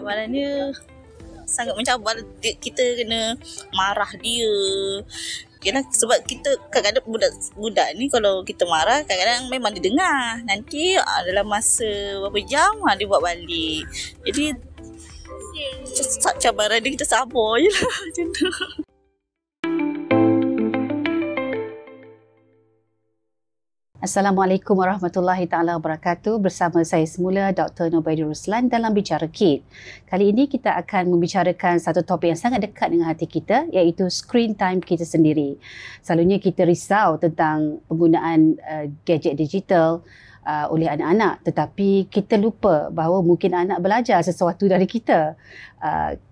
cabaran dia sangat mencabar. Kita kena marah dia. Sebab kita kadang-kadang budak ni kalau kita marah kadang-kadang memang dia dengar. Nanti dalam masa berapa jam dia buat balik. Jadi cabaran dia kita sabar je lah macam tu. Assalamualaikum warahmatullahi taala wabarakatuh. Bersama saya semula Dr. Nobaidah Ruslan dalam Bicara Kid. Kali ini kita akan membicarakan satu topik yang sangat dekat dengan hati kita, iaitu screen time kita sendiri. Selalunya kita risau tentang penggunaan gadget digital oleh anak-anak, tetapi kita lupa bahawa mungkin anak belajar sesuatu dari kita.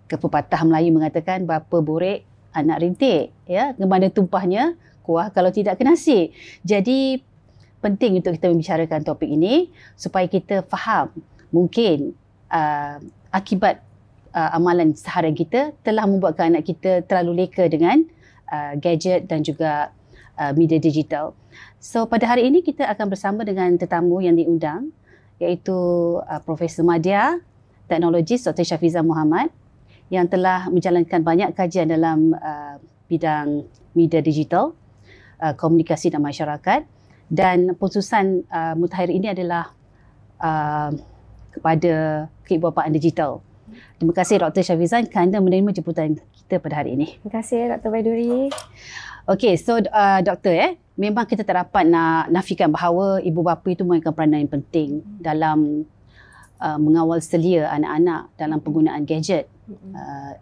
Pepatah Melayu mengatakan bapa borek anak rintik, ya, ke mana tumpahnya kuah kalau tidak ke nasi. Jadi penting untuk kita membicarakan topik ini supaya kita faham mungkin akibat amalan seharian kita telah membuatkan anak kita terlalu leka dengan gadget dan juga media digital. So pada hari ini kita akan bersama dengan tetamu yang diundang, iaitu Profesor Madya, teknologis Dr. Syafizah Muhammad, yang telah menjalankan banyak kajian dalam bidang media digital, komunikasi dan masyarakat. Dan khususan mutakhir ini adalah kepada keibubapaan digital. Terima kasih Dr. Syafizah kerana menerima jemputan kita pada hari ini. Terima kasih Dr. Baiduri. Okey, so doktor, memang kita tak dapat nak nafikan bahawa ibu bapa itu memainkan peranan yang penting dalam mengawal selia anak-anak dalam penggunaan gadget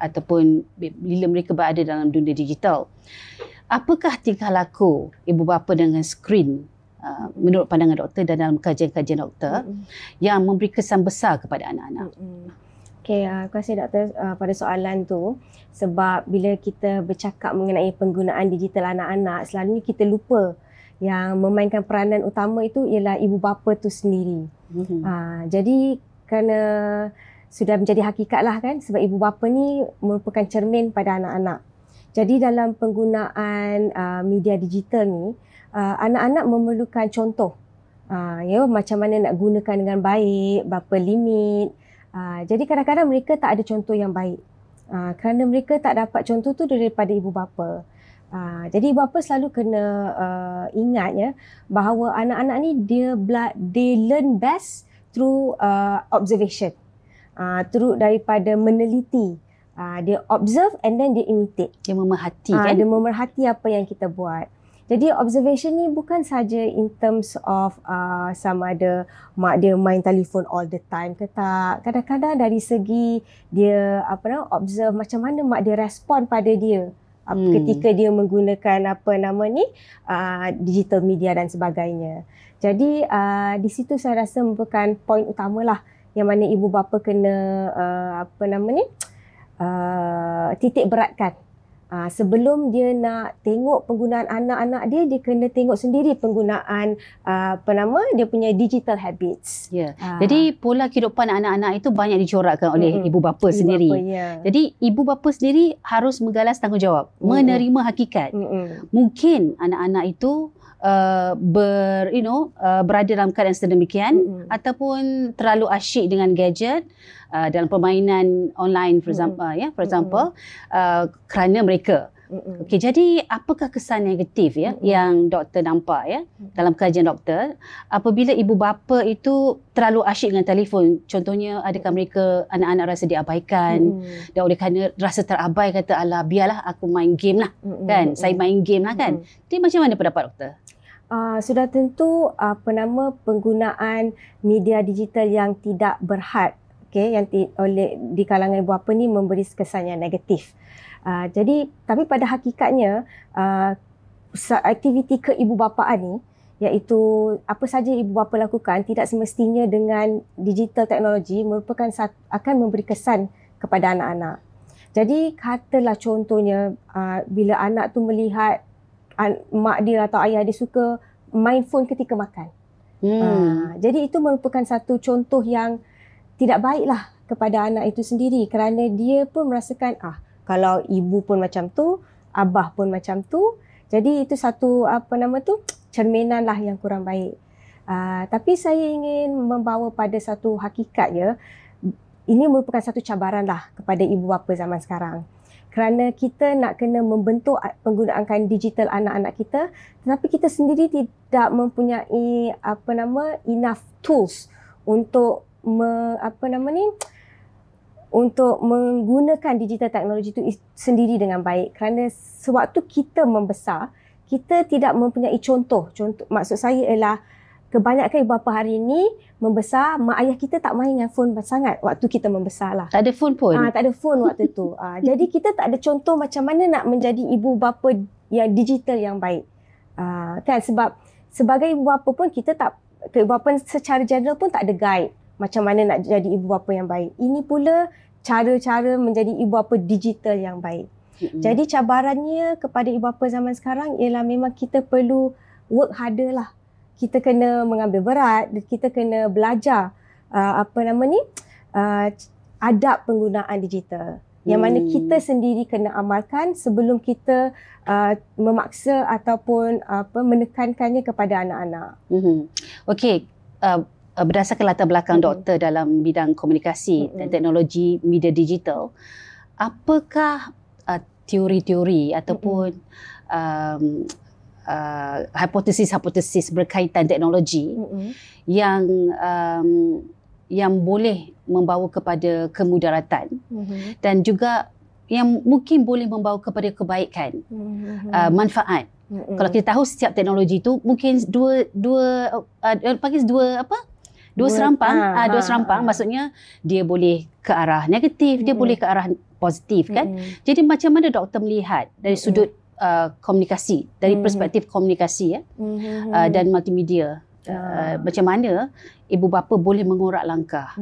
ataupun bila mereka berada dalam dunia digital. Apakah tingkah laku ibu bapa dengan skrin menurut pandangan doktor dan dalam kajian-kajian doktor yang memberi kesan besar kepada anak-anak? Okey, terima kasih doktor pada soalan tu. Sebab bila kita bercakap mengenai penggunaan digital anak-anak, selalunya kita lupa yang memainkan peranan utama itu ialah ibu bapa tu sendiri. Jadi kerana sudah menjadi hakikat lah kan, sebab ibu bapa ni merupakan cermin pada anak-anak. Jadi dalam penggunaan media digital ni, anak-anak memerlukan contoh. Macam mana nak gunakan dengan baik, berapa limit. Jadi kadang-kadang mereka tak ada contoh yang baik. Kerana mereka tak dapat contoh tu daripada ibu bapa. Jadi ibu bapa selalu kena ingat ya, bahawa anak-anak ni they learn best through observation. Through daripada meneliti. Dia observe and then dia imitate. Dia memerhati kan? Dia memerhati apa yang kita buat. Jadi observation ni bukan saja in terms of sama ada mak dia main telefon all the time ke tak. Kadang-kadang dari segi dia observe macam mana mak dia respon pada dia ketika dia menggunakan digital media dan sebagainya. Jadi di situ saya rasa merupakan poin utamalah yang mana ibu bapa kena titik beratkan. Sebelum dia nak tengok penggunaan anak-anak dia kena tengok sendiri penggunaan dia punya digital habits. Ya. Jadi pola kehidupan anak-anak itu banyak dicorakkan oleh ibu bapa sendiri. Jadi ibu bapa sendiri harus menggalas tanggungjawab, menerima hakikat. Mungkin anak-anak itu berada dalam keadaan sedemikian ataupun terlalu asyik dengan gadget dalam permainan online for example kerana mereka. Okey, jadi apakah kesan negatif yang doktor nampak dalam kajian doktor apabila ibu bapa itu terlalu asyik dengan telefon? Contohnya, adakah mereka anak-anak rasa diabaikan dan oleh kerana rasa terabai kata alah biarlah aku main game lah kan, saya main game lah kan. Jadi macam mana pendapat doktor? Sudah tentu penggunaan media digital yang tidak berhad, yang di kalangan ibu bapa ni memberi kesan yang negatif. Jadi tapi pada hakikatnya aktiviti keibubapaan ni, iaitu apa saja ibu bapa lakukan tidak semestinya dengan digital teknologi akan memberi kesan kepada anak-anak. Jadi katalah contohnya bila anak tu melihat mak dia atau ayah dia suka main phone ketika makan. Jadi itu merupakan satu contoh yang tidak baiklah kepada anak itu sendiri, kerana dia pun merasakan kalau ibu pun macam tu, abah pun macam tu. Jadi itu satu cerminan lah yang kurang baik. Tapi saya ingin membawa pada satu hakikat ini merupakan satu cabaran lah kepada ibu bapa zaman sekarang. Kerana kita nak kena membentuk penggunaan digital anak-anak kita, tetapi kita sendiri tidak mempunyai enough tools untuk untuk menggunakan digital teknologi itu sendiri dengan baik. Kerana sewaktu kita membesar, kita tidak mempunyai contoh. Maksud saya ialah kebanyakan ibu bapa hari ini membesar, mak ayah kita tak main dengan phone sangat waktu kita membesar lah. Tak ada phone pun? Tak ada phone waktu tu. Jadi kita tak ada contoh macam mana nak menjadi ibu bapa yang digital yang baik. Kan sebab sebagai ibu bapa pun kita tak, ibu bapa secara general pun tak ada guide macam mana nak jadi ibu bapa yang baik. Ini pula cara-cara menjadi ibu bapa digital yang baik. Jadi cabarannya kepada ibu bapa zaman sekarang ialah memang kita perlu work harder lah. Kita kena mengambil berat, kita kena belajar adab penggunaan digital. Yang mana kita sendiri kena amalkan sebelum kita memaksa ataupun menekankannya kepada anak-anak. Okey, berdasarkan latar belakang doktor dalam bidang komunikasi dan teknologi media digital, apakah teori-teori ataupun hipotesis berkaitan teknologi yang boleh membawa kepada kemudaratan dan juga yang mungkin boleh membawa kepada kebaikan, manfaat. Kalau kita tahu setiap teknologi itu mungkin dua serampang, maksudnya dia boleh ke arah negatif, dia boleh ke arah positif kan. Jadi macam mana doktor melihat dari sudut komunikasi, dari perspektif komunikasi dan multimedia, macam mana ibu bapa boleh mengorak langkah,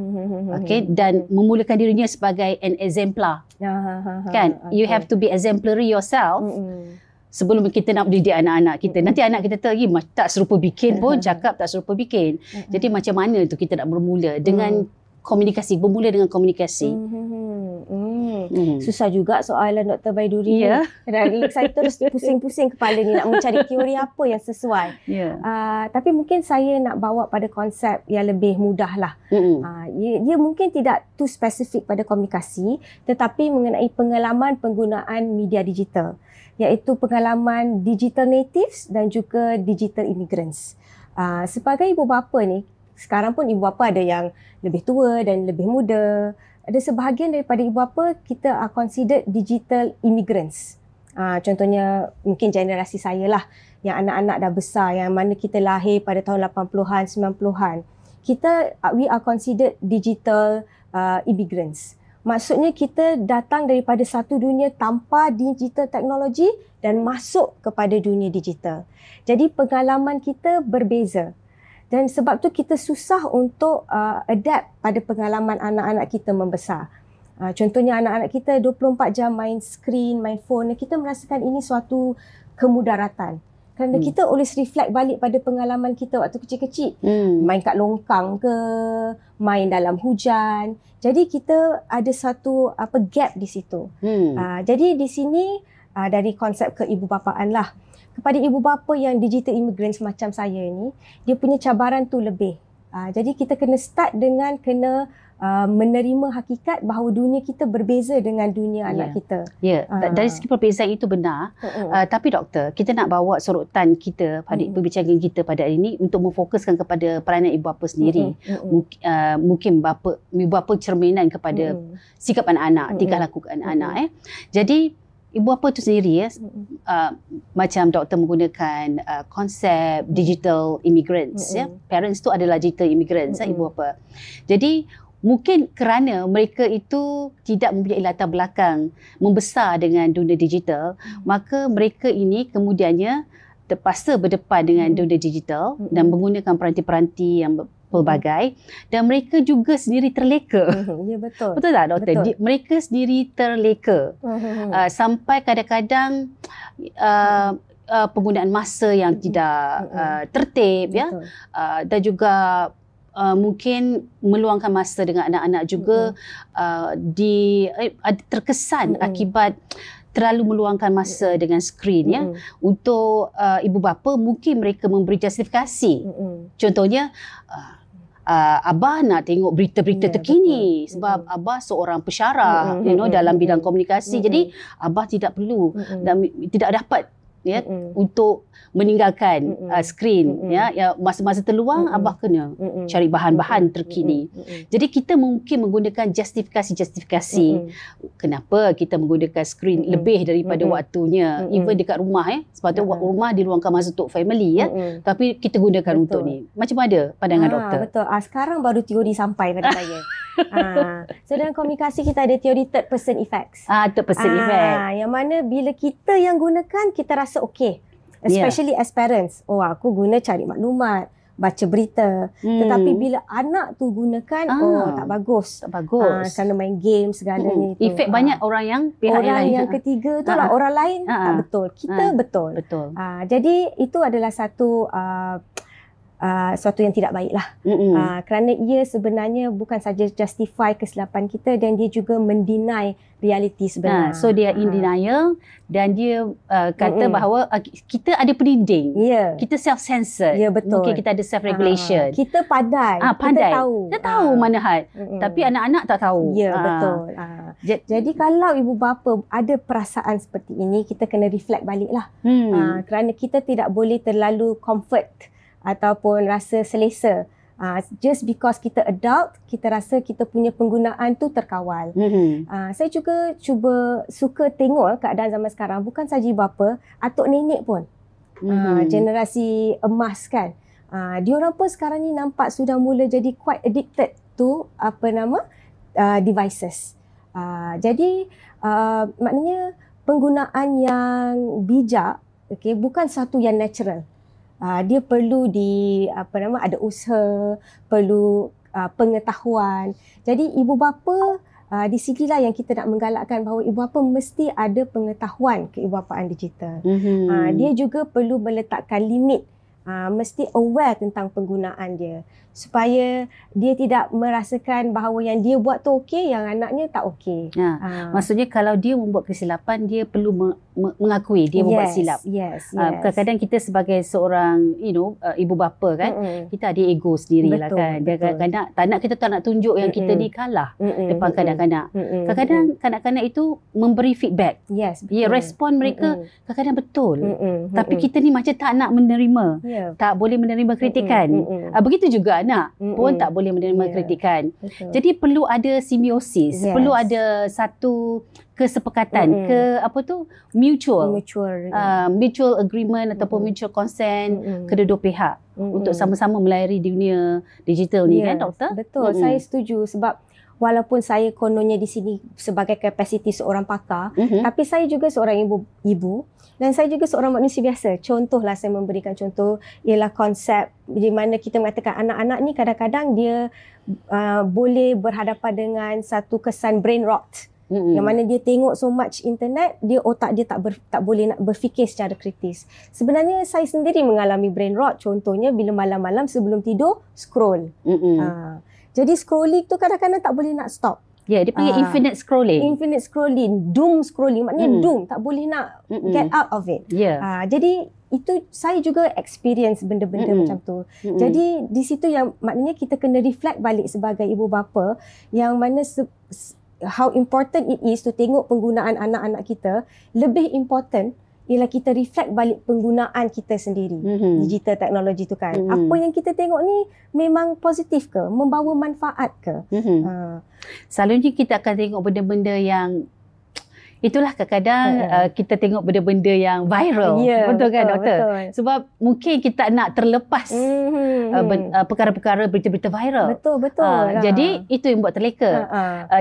dan memulakan dirinya sebagai an exemplar, kan? You have to be exemplary yourself sebelum kita nak mendidik anak-anak kita. Nanti anak kita lagi tak serupa bikin pun cakap tak serupa bikin. Jadi macam mana tu kita nak bermula dengan komunikasi, bermula dengan komunikasi. Susah juga soalan Dr. Baiduri ni. Dan saya terus pusing-pusing kepala ni nak mencari teori apa yang sesuai. Tapi mungkin saya nak bawa pada konsep yang lebih mudah lah. Ia mungkin tidak too spesifik pada komunikasi, tetapi mengenai pengalaman penggunaan media digital, iaitu pengalaman digital natives dan juga digital immigrants. Sebagai ibu bapa ni, sekarang pun ibu bapa ada yang lebih tua dan lebih muda. Ada sebahagian daripada ibu bapa kita are considered digital immigrants. Contohnya mungkin generasi saya lah, yang anak-anak dah besar, yang mana kita lahir pada tahun 80-an, 90-an. We are considered digital immigrants. Maksudnya kita datang daripada satu dunia tanpa digital teknologi dan masuk kepada dunia digital. Jadi pengalaman kita berbeza. Dan sebab tu kita susah untuk adapt pada pengalaman anak-anak kita membesar. Contohnya anak-anak kita 24 jam main skrin, main phone. Kita merasakan ini suatu kemudaratan. Kerana kita always reflect balik pada pengalaman kita waktu kecil-kecil. Main kat longkang ke, main dalam hujan. Jadi kita ada satu gap di situ. Jadi di sini dari konsep keibubapaan lah. Kepada ibu bapa yang digital immigrants macam saya ni, dia punya cabaran tu lebih. Jadi kita kena start dengan menerima hakikat bahawa dunia kita berbeza dengan dunia anak kita. Dari segi perbezaan itu benar. Tapi doktor, kita nak bawa sorotan kita pada perbincangan kita pada hari ini untuk memfokuskan kepada peranan ibu bapa sendiri. Mungkin ibu bapa cerminan kepada sikap anak-anak, tingkah laku anak-anak. Jadi ibu bapa itu sendiri macam doktor menggunakan konsep digital immigrants, parents tu adalah digital immigrants, ibu bapa. Jadi mungkin kerana mereka itu tidak mempunyai latar belakang membesar dengan dunia digital, maka mereka ini kemudiannya terpaksa berdepan dengan dunia digital dan menggunakan peranti-peranti yang pelbagai, dan mereka juga sendiri terleka. Ya, betul. Betul tak doktor? Betul. Mereka sendiri terleka. Sampai kadang-kadang penggunaan masa yang tidak tertib, dan juga mungkin meluangkan masa dengan anak-anak juga terkesan akibat terlalu meluangkan masa dengan skrin. Untuk ibu bapa mungkin mereka memberi justifikasi. Contohnya Abah nak tengok berita-berita terkini sebab Abah seorang pensyarah dalam bidang komunikasi. Jadi Abah tidak perlu dan tidak dapat untuk meninggalkan skrin masa-masa terluang Abah kena cari bahan-bahan terkini. Jadi kita mungkin menggunakan justifikasi kenapa kita menggunakan skrin lebih daripada waktunya, even dekat rumah sepatutnya rumah diluangkan masa untuk family tapi kita gunakan untuk ni. Macam mana pandangan doktor? Betul. Sekarang baru teori sampai pada saya. So dalam komunikasi kita ada teori third person effects. Third person effect. Yang mana bila kita yang gunakan kita rasa okey. Especially as parents. Aku guna cari maklumat, baca berita. Tetapi bila anak tu gunakan, tak bagus. Tak bagus. Kerana main game segalanya itu. Efek banyak orang yang pihak orang yang ketiga tu lah. Orang lain tak betul. Kita betul. Jadi itu adalah satu yang tidak baik lah. Kerana ia sebenarnya bukan saja justify kesilapan kita dan dia juga mendeny realiti sebenar. So dia in denial dan dia kata bahawa kita ada pendinding. Kita self-censored. Betul. Mungkin kita ada self-regulation. Kita pandai. Kita tahu mana had. Tapi anak-anak tak tahu. Betul. Jadi kalau ibu bapa ada perasaan seperti ini, kita kena reflect balik lah. Kerana kita tidak boleh terlalu comfort ataupun rasa selesa. Just because kita adult, kita rasa kita punya penggunaan tu terkawal. Saya juga suka tengok keadaan zaman sekarang, bukan saja bapa, atuk nenek pun. Generasi emas kan. Diorang pun sekarang ni nampak sudah mula jadi quite addicted to devices. Jadi maknanya penggunaan yang bijak bukan satu yang natural. Dia perlu ada usaha, perlu pengetahuan. Jadi ibu bapa di sinilah yang kita nak menggalakkan bahawa ibu bapa mesti ada pengetahuan keibubapaan digital. Dia juga perlu meletakkan limit, mesti aware tentang penggunaan dia supaya dia tidak merasakan bahawa yang dia buat tu okey, yang anaknya tak okey. Maksudnya kalau dia membuat kesilapan, dia perlu mengakui dia membuat silap. Kadang-kadang kita sebagai seorang ibu bapa kan, kita ada ego sendiri lah kan. Kadang-kadang kita tak nak tunjuk yang kita ni kalah depan kanak-kanak. Kadang-kadang kanak-kanak itu memberi feedback. Respon mereka kadang-kadang betul. Tapi kita ni macam tak nak menerima. Tak boleh menerima kritikan. Begitu juga anak pun tak boleh menerima kritikan. Jadi perlu ada simbiosis, perlu ada satu kesepakatan, mutual agreement ataupun mutual consent kedua-dua pihak untuk sama-sama melayari dunia digital ni kan doktor? Betul, saya setuju sebab walaupun saya kononnya di sini sebagai kapasiti seorang pakar, tapi saya juga seorang ibu dan saya juga seorang manusia biasa. Contohlah, saya memberikan contoh ialah konsep di mana kita mengatakan anak-anak ni kadang-kadang dia boleh berhadapan dengan satu kesan brain rot. Yang mana dia tengok so much internet, otak dia tak boleh nak berfikir secara kritis. Sebenarnya saya sendiri mengalami brain rot. Contohnya bila malam-malam sebelum tidur scroll. Jadi scrolling tu kadang-kadang tak boleh nak stop. Dia panggil infinite scrolling. Infinite scrolling, doom scrolling. Maknanya doom, tak boleh nak get out of it. Jadi itu saya juga experience benda-benda macam tu. Jadi di situ yang maknanya kita kena reflect balik sebagai ibu bapa yang mana how important it is to tengok penggunaan anak-anak kita. Lebih important ialah kita reflect balik penggunaan kita sendiri. Digital teknologi tu kan. Apa yang kita tengok ni memang positif ke? Membawa manfaat ke? Selalunya kita akan tengok benda-benda yang itulah kadang-kadang kita tengok benda-benda yang viral. Betul kan doktor? Betul. Sebab mungkin kita nak terlepas perkara-perkara berita-berita viral. Betul. Jadi itu yang buat terleka.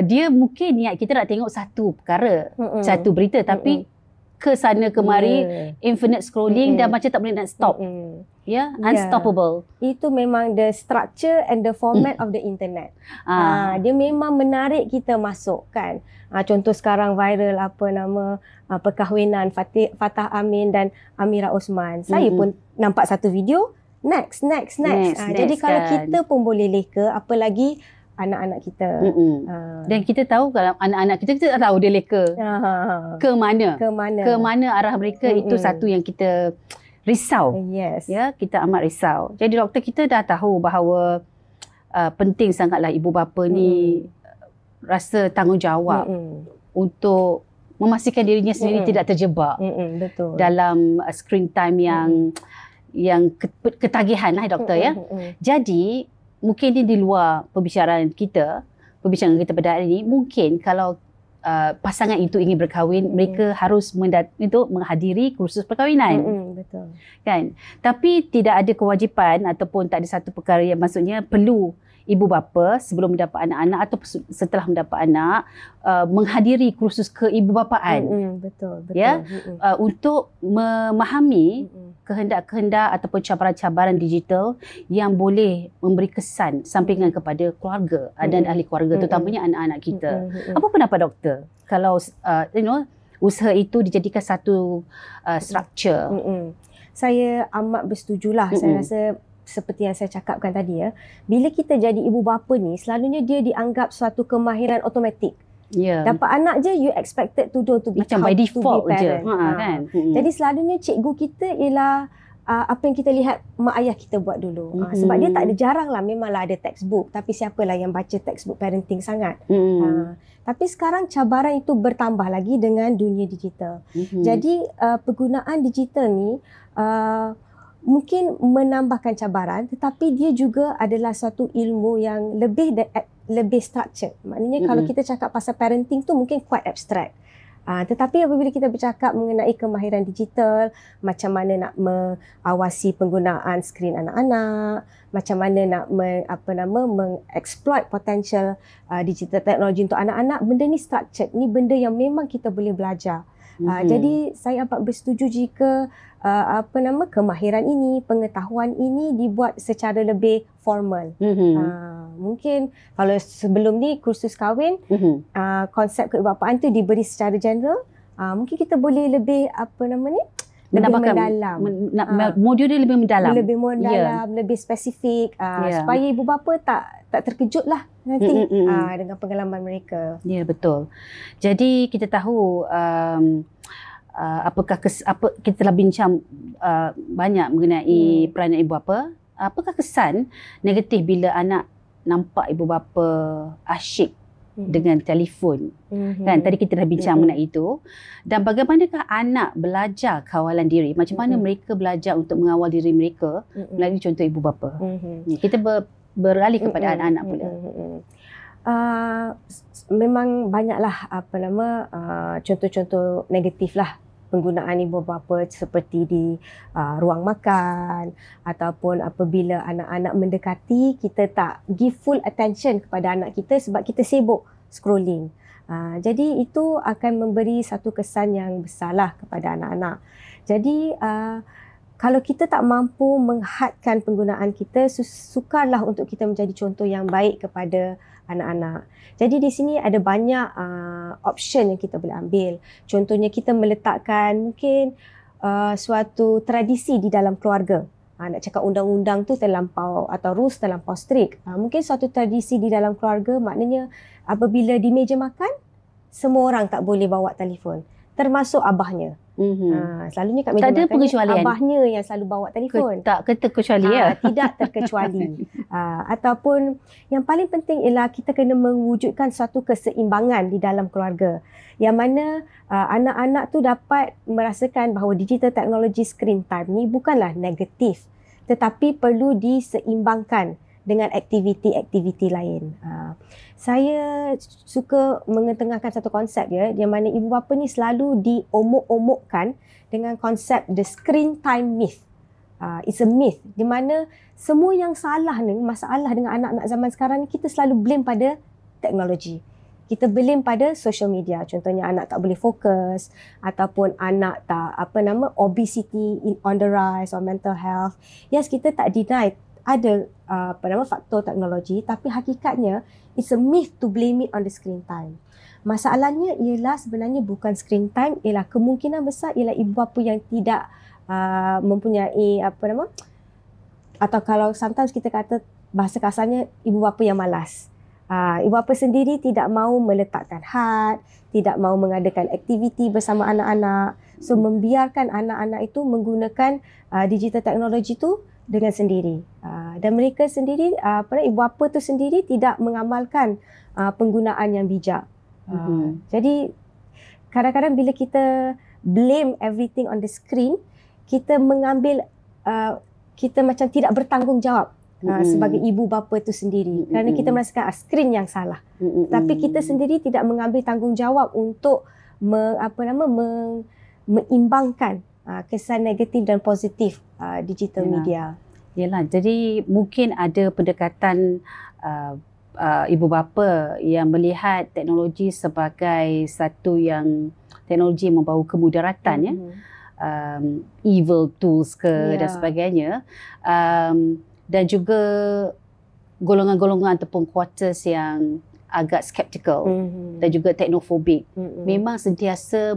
Dia mungkin niat kita nak tengok satu perkara, satu berita tapi ke sana kemari infinite scrolling dan macam tak boleh nak stop. Unstoppable. Itu memang the structure and the format of the internet. Dia memang menarik kita masuk kan. Contoh sekarang viral perkahwinan Fatah Amin dan Amira Osman. Saya pun nampak satu video, next. Jadi kalau kita pun boleh leka, apalagi anak-anak kita. Dan kita tahu kalau anak-anak kita tak tahu dia leka ke mana arah mereka. Itu satu yang kita risau. Kita amat risau. Jadi doktor, kita dah tahu bahawa penting sangatlah ibu bapa ni rasa tanggungjawab untuk memastikan dirinya sendiri tidak terjebak betul. dalam screen time yang ketagihan lah doktor ya. Jadi mungkin ni di luar perbincangan kita pada hari ini, mungkin kalau pasangan itu ingin berkahwin, mereka harus menghadiri kursus perkahwinan. Betul. Kan? Tapi tidak ada kewajipan ataupun tak ada satu perkara yang maksudnya perlu ibu bapa sebelum mendapat anak-anak atau setelah mendapat anak menghadiri kursus keibubapaan. Betul. Ya, untuk memahami kehendak-kehendak ataupun cabaran-cabaran digital yang boleh memberi kesan sampingan kepada keluarga dan ahli keluarga, terutamanya anak-anak kita. Apa pendapat doktor kalau usaha itu dijadikan satu structure? Saya amat bersetujulah. Saya rasa seperti yang saya cakapkan tadi ya, bila kita jadi ibu bapa ni, selalunya dia dianggap suatu kemahiran automatik. Dapat anak je, you expected to do to be macam by default je. Kan? Jadi selalunya cikgu kita ialah apa yang kita lihat mak ayah kita buat dulu. Sebab dia tak ada, jarang lah memanglah ada textbook, tapi siapalah yang baca textbook parenting sangat. Tapi sekarang cabaran itu bertambah lagi dengan dunia digital. Jadi penggunaan digital ni mungkin menambahkan cabaran, tetapi dia juga adalah satu ilmu yang lebih structured. Maknanya kalau kita cakap pasal parenting tu mungkin quite abstract. Tetapi apabila kita bercakap mengenai kemahiran digital, macam mana nak mengawasi penggunaan skrin anak-anak, macam mana nak mengeksploit potential digital teknologi untuk anak-anak, benda ni structured. Ni benda yang memang kita boleh belajar. Jadi saya amat bersetuju jika kemahiran ini, pengetahuan ini dibuat secara lebih formal. Mungkin kalau sebelum ni kursus kahwin, konsep keibubapaan tu diberi secara general, mungkin kita boleh lebih lebih mendalam. Modul dia lebih mendalam. Lebih mendalam, lebih spesifik, supaya ibu bapa tak terkejut lah nanti dengan pengalaman mereka. Ya, betul. Jadi kita tahu kita telah bincang banyak mengenai peranan ibu bapa. Apakah kesan negatif bila anak nampak ibu bapa asyik dengan telefon? Kan tadi kita dah bincang mengenai itu. Dan bagaimanakah anak belajar kawalan diri? Macam mana mereka belajar untuk mengawal diri mereka melalui contoh ibu bapa? Kita beralih kepada anak-anak pula. Memang banyaklah contoh-contoh negatif lah penggunaan ibu bapa, seperti di ruang makan ataupun apabila anak-anak mendekati, kita tak give full attention kepada anak kita sebab kita sibuk scrolling. Jadi itu akan memberi satu kesan yang besarlah kepada anak-anak. Jadi kalau kita tak mampu menghadkan penggunaan kita, sukarlah untuk kita menjadi contoh yang baik kepada anak-anak. Jadi di sini ada banyak option yang kita boleh ambil. Contohnya kita meletakkan mungkin suatu tradisi di dalam keluarga. Nak cakap undang-undang tu terlampau atau rules terlampau strict. Mungkin suatu tradisi di dalam keluarga, maknanya apabila di meja makan, semua orang tak boleh bawa telefon. Termasuk abahnya. Selalunya kat meja tak ada makan pengecualian. Abahnya yang selalu bawa telefon. Tak terkecuali ya. Tidak terkecuali. Ataupun yang paling penting ialah kita kena mewujudkan suatu keseimbangan di dalam keluarga. Yang mana anak-anak tu dapat merasakan bahawa digital technology screen time ni bukanlah negatif, tetapi perlu diseimbangkan dengan aktiviti-aktiviti lain. Saya suka mengetengahkan satu konsep ya, yang mana ibu bapa ni selalu diomok-omokkan dengan konsep the screen time myth. It's a myth di mana semua yang salah ni, masalah dengan anak-anak zaman sekarang ni, kita selalu blame pada teknologi. Kita blame pada social media. Contohnya anak tak boleh fokus ataupun anak tak obesity on the rise or mental health. Yes, kita tak deny ada faktor teknologi, tapi hakikatnya it's a myth to blame it on the screen time. Masalahnya ialah sebenarnya bukan screen time, ialah kemungkinan besar ialah ibu bapa yang tidak mempunyai atau kalau sometimes kita kata bahasa kasarnya ibu bapa yang malas. Ibu bapa sendiri tidak mahu meletakkan had, tidak mahu mengadakan aktiviti bersama anak-anak. So membiarkan anak-anak itu menggunakan digital teknologi tu dengan sendiri. Dan mereka sendiri, ibu bapa tu sendiri tidak mengamalkan penggunaan yang bijak. Jadi kadang-kadang bila kita blame everything on the screen, kita mengambil, kita macam tidak bertanggungjawab sebagai ibu bapa tu sendiri. Kerana kita merasakan skrin yang salah. Tapi kita sendiri tidak mengambil tanggungjawab untuk mengimbangkan kesan negatif dan positif digital media. Yalah, jadi mungkin ada pendekatan ibu bapa yang melihat teknologi sebagai satu yang teknologi yang membawa kemudaratan, ya, evil tools dan sebagainya, dan juga golongan-golongan ataupun quarters yang agak skeptical dan juga teknofobik memang sentiasa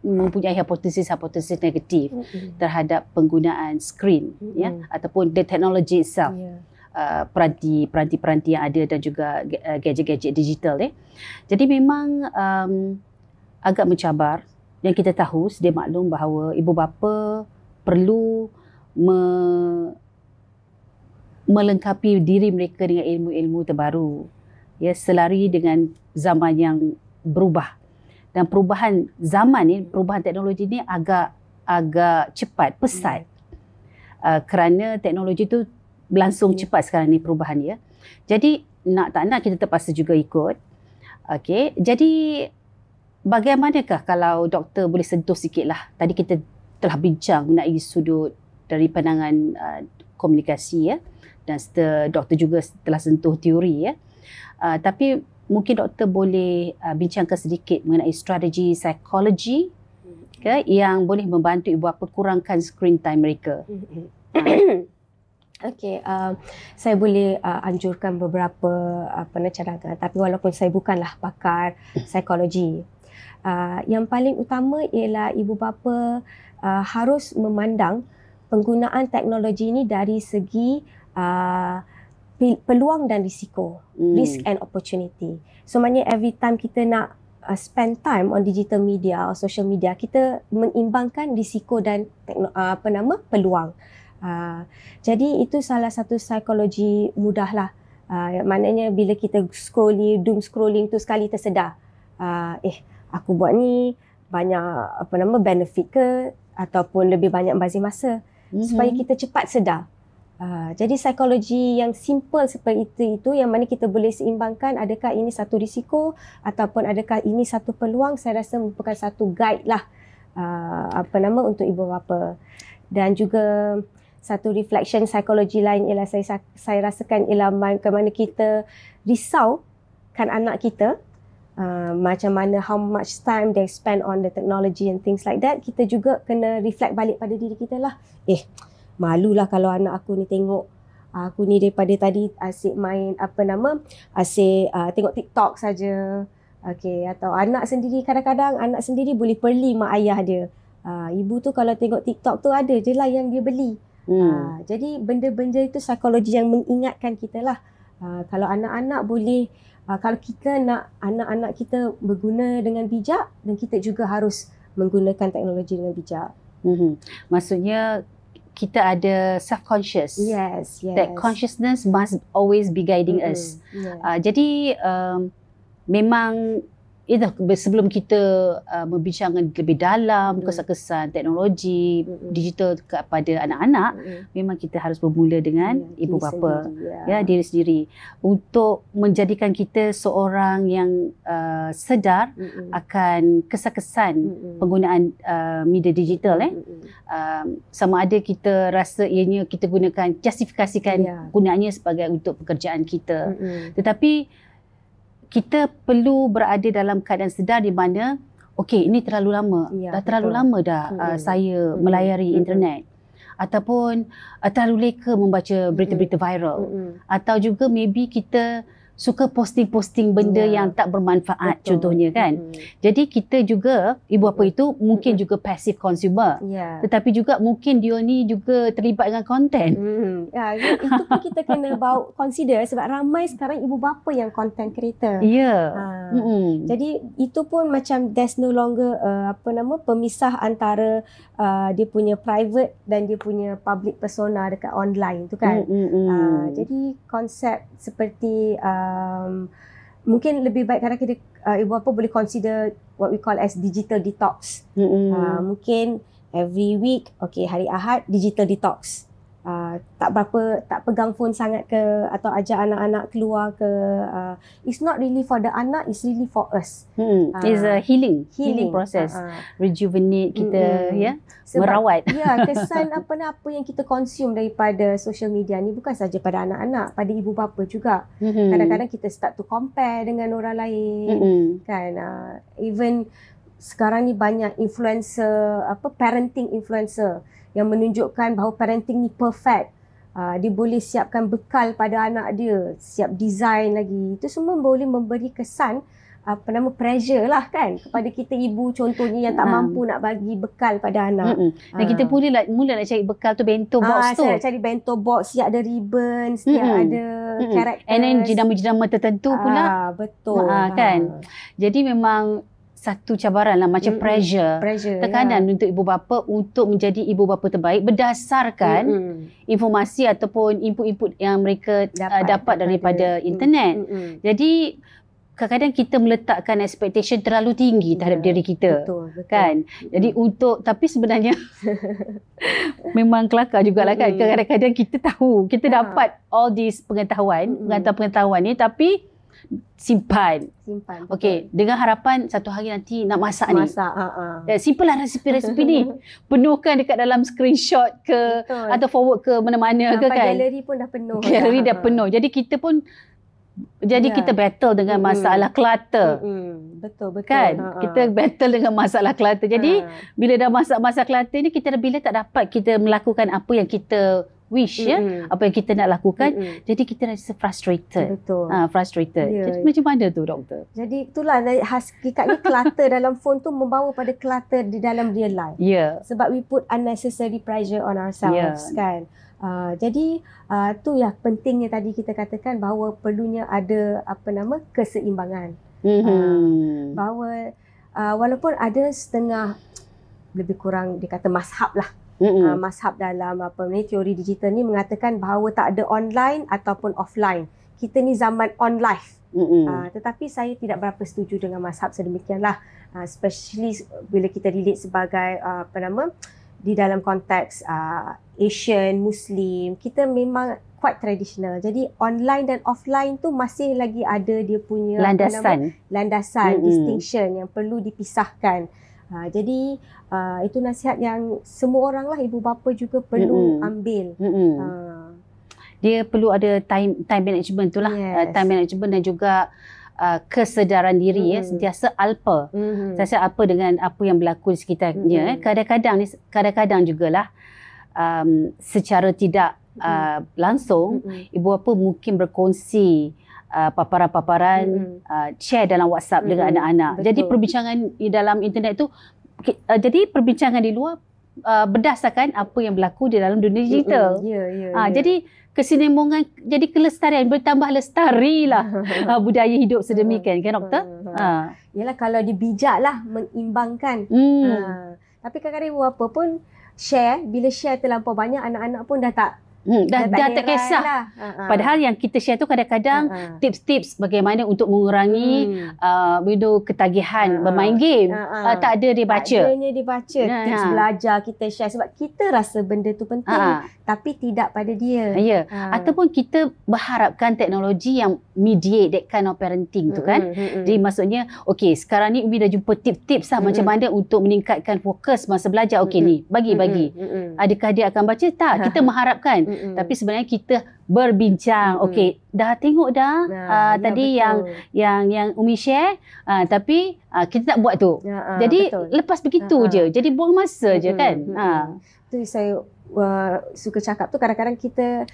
mempunyai hipotesis negatif terhadap penggunaan skrin, ya, ataupun the technology itself, peranti yang ada dan juga gadget-gadget digital. Jadi memang agak mencabar. Yang kita tahu, sedia maklum bahawa ibu bapa perlu melengkapi diri mereka dengan ilmu-ilmu terbaru, ya, selari dengan zaman yang berubah. Dan perubahan zaman ni, perubahan teknologi ni agak cepat, pesat. Kerana teknologi tu berlangsung cepat sekarang ni perubahan dia. Jadi nak tak nak kita terpaksa juga ikut. Okey, jadi bagaimanakah kalau doktor boleh sentuh sikitlah. Tadi kita telah bincang mengenai sudut dari pandangan komunikasi, ya, dan doktor juga telah sentuh teori, ya. Tapi mungkin doktor boleh bincangkan sedikit mengenai strategi psikologi yang boleh membantu ibu bapa kurangkan screen time mereka. Okey, saya boleh anjurkan beberapa cadangan, tapi walaupun saya bukanlah pakar psikologi, yang paling utama ialah ibu bapa harus memandang penggunaan teknologi ini dari segi peluang dan risiko, risk and opportunity. So maknanya every time kita nak spend time on digital media or social media, kita mengimbangkan risiko dan peluang. Jadi itu salah satu psikologi mudahlah. Maknanya bila kita doom scrolling tu sekali tersedar, aku buat ni banyak benefit ke ataupun lebih banyak bazir masa, supaya kita cepat sedar. Jadi psikologi yang simple seperti itu yang mana kita boleh seimbangkan, adakah ini satu risiko ataupun adakah ini satu peluang, saya rasa merupakan satu guide lah untuk ibu bapa. Dan juga satu reflection psikologi lain ialah saya rasakan ialah bagaimana kita risaukan anak kita, macam mana how much time they spend on the technology and things like that. Kita juga kena reflect balik pada diri kita lah. Malulah kalau anak aku ni tengok aku ni daripada tadi asyik main asyik tengok TikTok saja. Okey, atau anak sendiri, kadang-kadang anak sendiri boleh perli mak ayah dia. Ibu tu kalau tengok TikTok tu ada je lah yang dia beli. Jadi benda-benda itu psikologi yang mengingatkan kita lah. Kalau anak-anak boleh, kalau kita nak anak-anak kita berguna dengan bijak, dan kita juga harus menggunakan teknologi dengan bijak. Maksudnya kita ada self-conscious. Yes. That consciousness must always be guiding us. Jadi memang sebelum kita membincangkan lebih dalam kesan-kesan teknologi digital kepada anak-anak, memang kita harus bermula dengan ibu bapa, diri sendiri, untuk menjadikan kita seorang yang sedar akan kesan-kesan penggunaan media digital. Sama ada kita rasa ianya kita gunakan, justifikasikan gunaannya sebagai untuk pekerjaan kita, tetapi kita perlu berada dalam keadaan sedar di mana okey, ini terlalu lama, dah terlalu lama dah saya melayari internet, ataupun terlalu leka membaca berita-berita viral, atau juga maybe kita suka posting-posting benda yang tak bermanfaat. Betul. Contohnya kan. Jadi kita juga, ibu bapa itu mungkin juga passive consumer. Tetapi juga mungkin dia ni juga terlibat dengan konten. Ya, itu pun kita kena consider sebab ramai sekarang ibu bapa yang content creator. Ya. Jadi itu pun macam there's no longer pemisah antara dia punya private dan dia punya public persona dekat online tu kan. Jadi konsep seperti mungkin lebih baik kadang kita ibu bapa boleh consider what we call as digital detox. Mungkin every week, hari Ahad digital detox. Tak pegang phone sangat ke, atau ajak anak-anak keluar ke. It's not really for the anak, it's really for us. It's a healing process. Rejuvenate kita, ya. Sebab, merawat. Ya, kesan apa yang kita consume daripada social media ni bukan saja pada anak-anak, pada ibu bapa juga. Kadang-kadang kita start to compare dengan orang lain. Kan? Even sekarang ni banyak influencer, parenting influencer yang menunjukkan bahawa parenting ni perfect. Dia boleh siapkan bekal pada anak dia, siap design lagi. Itu semua boleh memberi kesan pressure lah kan kepada kita ibu contohnya yang tak mampu nak bagi bekal pada anak. Dan kita mula nak cari bekal tu bento box tu. Saya nak cari bento box, siap ada ribbon, siap ada karakter. And then jenama-jenama tertentu pula. Betul. Kan. Jadi memang satu cabaran lah, macam pressure tekanan untuk ibu bapa untuk menjadi ibu bapa terbaik berdasarkan informasi ataupun input-input yang mereka dapat daripada internet. Jadi kadang-kadang kita meletakkan expectation terlalu tinggi terhadap diri kita. Betul. Kan? Jadi tapi sebenarnya memang kelakar jugalah kan. Kadang-kadang kita tahu, kita dapat all this pengetahuan ni, tapi simpan. Okey, dengan harapan satu hari nanti nak masak ni. Simple lah resipi-resipi ni. Penuhkan dekat dalam screenshot ke, atau forward ke mana-mana ke kan. Galeri pun dah penuh. Galeri dah penuh. Jadi kita pun kita battle dengan masalah clutter. Betul. Kan? Kita battle dengan masalah clutter. Jadi bila dah masak clutter ni, kita bila tak dapat kita melakukan apa yang kita wish, apa yang kita nak lakukan, jadi kita rasa frustrated. Betul. Frustrated. Jadi macam mana tu doktor? Jadi itulah hakikatnya clutter dalam phone tu membawa pada clutter di dalam real life. Sebab we put unnecessary pressure on ourselves kan. Jadi tu yang pentingnya tadi kita katakan bahawa perlunya ada keseimbangan. Bahawa walaupun ada setengah lebih kurang dikata mazhab lah. Mazhab dalam teori digital ni mengatakan bahawa tak ada online ataupun offline. Kita ni zaman on life. Tetapi saya tidak berapa setuju dengan mazhab sedemikianlah. Especially bila kita relate sebagai di dalam konteks Asian, Muslim, kita memang quite traditional. Jadi online dan offline tu masih lagi ada dia punya landasan, distinction yang perlu dipisahkan. Jadi itu nasihat yang semua orang lah, ibu bapa juga perlu ambil. Dia perlu ada time management tu lah. Time management dan juga kesedaran diri, sentiasa alpa. Sentiasa alpa dengan apa yang berlaku di sekitarnya. Kadang-kadang jugalah secara tidak langsung, ibu bapa mungkin berkongsi paparan-paparan, share dalam WhatsApp dengan anak-anak. Jadi perbincangan di dalam internet tu, jadi perbincangan di luar berdasarkan apa yang berlaku di dalam dunia digital. Jadi kesinambungan, jadi kelestarian, bertambah lestari lah budaya hidup sedemikian kan doktor? Yalah, kalau dibijak lah mengimbangkan. Tapi kadang-kadang ibu bapa pun share, bila share terlampau banyak, anak-anak pun dah tak tak kisah lah. Padahal yang kita share tu kadang-kadang tips-tips bagaimana untuk mengurangi ketagihan bermain game. Tak ada dia baca. Tak adanya dia baca. Tips belajar kita share sebab kita rasa benda tu penting, tapi tidak pada dia. Ataupun kita berharapkan teknologi yang mediate that kind of parenting tu kan. Jadi maksudnya sekarang ni Umi dah jumpa tips-tips lah macam mana untuk meningkatkan fokus masa belajar. Ni bagi. Adakah dia akan baca? Tak. Kita mengharapkan. Tapi sebenarnya kita berbincang. Dah tengok dah tadi yang Umi share, tapi kita tak buat tu. Jadi lepas begitu je. Jadi buang masa je kan. Itu saya suka cakap tu, kadang-kadang kita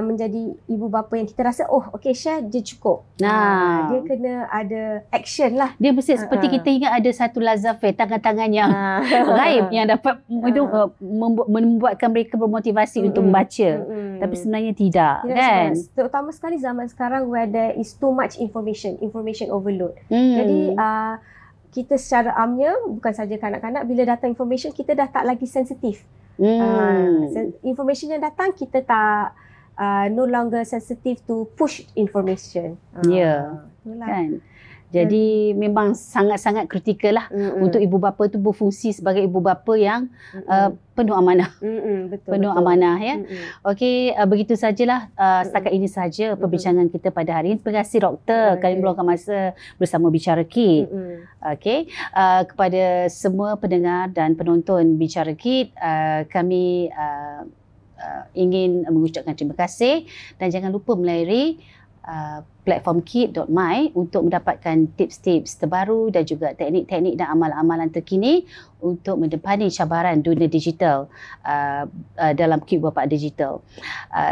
menjadi ibu bapa yang kita rasa okay share je cukup. Dia kena ada action lah. Dia mesti seperti kita ingat ada satu lazafir, tangan-tangan yang gaib yang dapat membuatkan mereka bermotivasi untuk membaca. Tapi sebenarnya tidak kan? Terutama sekali zaman sekarang where there is too much information overload. Jadi kita secara amnya, bukan saja kanak-kanak, bila datang information kita dah tak lagi sensitif. Information yang datang kita tak no longer sensitive to push information. Kan. Jadi memang sangat-sangat kritikal lah untuk ibu bapa tu berfungsi sebagai ibu bapa yang penuh amanah. Penuh amanah ya. Okey, begitu sajalah setakat ini saja perbincangan kita pada hari ini. Terima kasih doktor kerana meluangkan masa bersama Bicara Kid. Okey, kepada semua pendengar dan penonton Bicara Kid, kami ingin mengucapkan terima kasih dan jangan lupa melayari platform kid.my untuk mendapatkan tips-tips terbaru dan juga teknik-teknik dan amalan-amalan terkini untuk mendepani cabaran dunia digital dalam Kid Bapa Digital.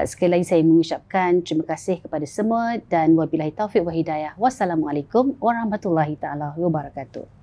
Sekali lagi saya mengucapkan terima kasih kepada semua dan wabillahi taufiq wa hidayah. Wassalamualaikum warahmatullahi taala wabarakatuh.